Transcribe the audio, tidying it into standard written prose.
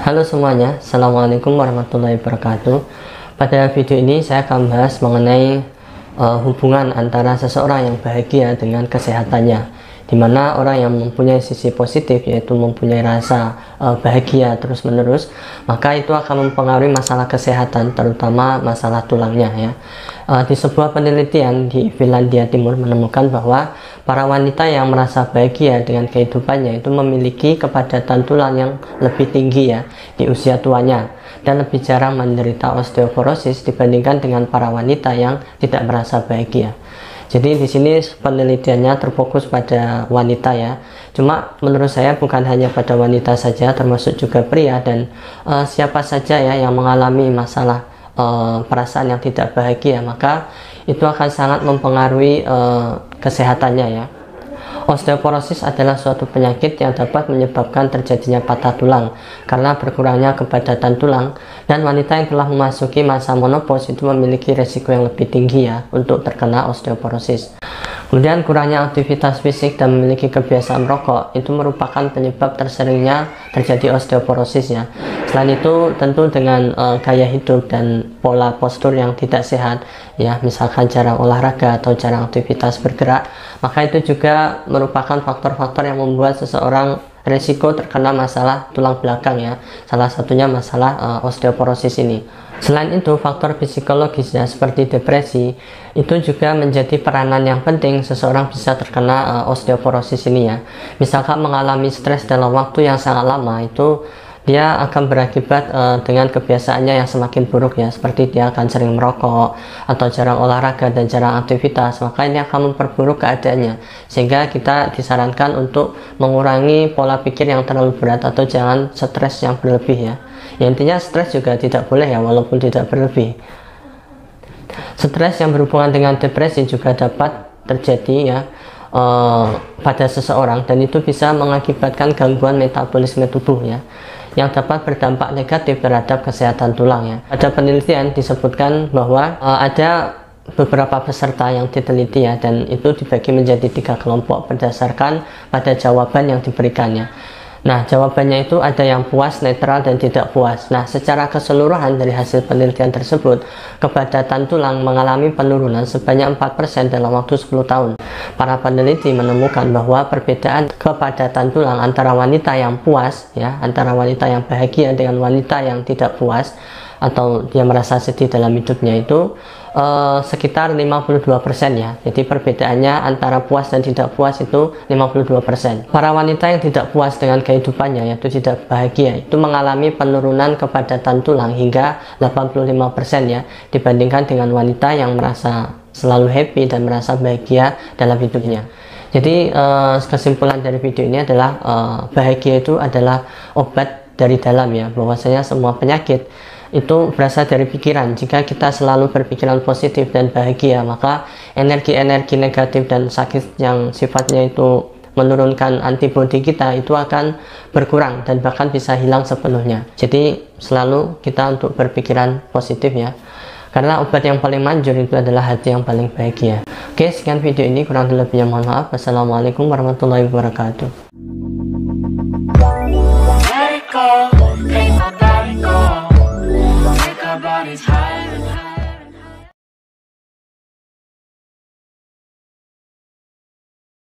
Halo semuanya, Assalamualaikum warahmatullahi wabarakatuh. Pada video ini saya akan bahas mengenai hubungan antara seseorang yang bahagia dengan kesehatannya, di mana orang yang mempunyai sisi positif, yaitu mempunyai rasa bahagia terus-menerus, maka itu akan mempengaruhi masalah kesehatan, terutama masalah tulangnya ya. Di sebuah penelitian di Finlandia Timur menemukan bahwa para wanita yang merasa bahagia dengan kehidupannya itu memiliki kepadatan tulang yang lebih tinggi ya di usia tuanya, dan lebih jarang menderita osteoporosis dibandingkan dengan para wanita yang tidak merasa bahagia. Jadi di sini penelitiannya terfokus pada wanita ya. Cuma menurut saya bukan hanya pada wanita saja, termasuk juga pria dan siapa saja ya yang mengalami masalah perasaan yang tidak bahagia, maka itu akan sangat mempengaruhi kesehatannya ya. Osteoporosis adalah suatu penyakit yang dapat menyebabkan terjadinya patah tulang karena berkurangnya kepadatan tulang, dan wanita yang telah memasuki masa menopause itu memiliki resiko yang lebih tinggi ya untuk terkena osteoporosis. Kemudian kurangnya aktivitas fisik dan memiliki kebiasaan merokok itu merupakan penyebab terseringnya terjadi osteoporosis ya. Selain itu tentu dengan gaya hidup dan pola postur yang tidak sehat ya, misalkan jarang olahraga atau jarang aktivitas bergerak, maka itu juga merupakan faktor-faktor yang membuat seseorang resiko terkena masalah tulang belakang ya, salah satunya masalah osteoporosis ini. Selain itu, faktor psikologisnya seperti depresi itu juga menjadi peranan yang penting seseorang bisa terkena osteoporosis ini ya. Misalkan mengalami stres dalam waktu yang sangat lama, itu dia akan berakibat dengan kebiasaannya yang semakin buruk ya, seperti dia akan sering merokok atau jarang olahraga dan jarang aktivitas, maka ini akan memperburuk keadaannya, sehingga kita disarankan untuk mengurangi pola pikir yang terlalu berat atau jangan stres yang berlebih ya. Ya, intinya stres juga tidak boleh ya, walaupun tidak berlebih. Stres yang berhubungan dengan depresi juga dapat terjadi ya pada seseorang, dan itu bisa mengakibatkan gangguan metabolisme tubuh ya, yang dapat berdampak negatif terhadap kesehatan tulang ya. Pada penelitian disebutkan bahwa ada beberapa peserta yang diteliti ya, dan itu dibagi menjadi 3 kelompok berdasarkan pada jawaban yang diberikannya. Nah, jawabannya itu ada yang puas, netral, dan tidak puas. Nah, secara keseluruhan dari hasil penelitian tersebut, kepadatan tulang mengalami penurunan sebanyak 4% dalam waktu 10 tahun. Para peneliti menemukan bahwa perbedaan kepadatan tulang antara wanita yang puas, ya, antara wanita yang bahagia dengan wanita yang tidak puas, atau dia merasa sedih dalam hidupnya itu sekitar 52% ya. Jadi perbedaannya antara puas dan tidak puas itu 52%. Para wanita yang tidak puas dengan kehidupannya, yaitu tidak bahagia, itu mengalami penurunan kepadatan tulang hingga 85% ya, dibandingkan dengan wanita yang merasa selalu happy dan merasa bahagia dalam hidupnya. Jadi kesimpulan dari video ini adalah bahagia itu adalah obat dari dalam ya, bahwasanya semua penyakit itu berasal dari pikiran. Jika kita selalu berpikiran positif dan bahagia, maka energi-energi negatif dan sakit yang sifatnya itu menurunkan antibodi kita itu akan berkurang dan bahkan bisa hilang sepenuhnya. Jadi selalu kita untuk berpikiran positif ya, karena obat yang paling manjur itu adalah hati yang paling bahagia. Oke, sekian video ini, kurang lebihnya mohon maaf. Wassalamualaikum warahmatullahi wabarakatuh. Body's higher and higher.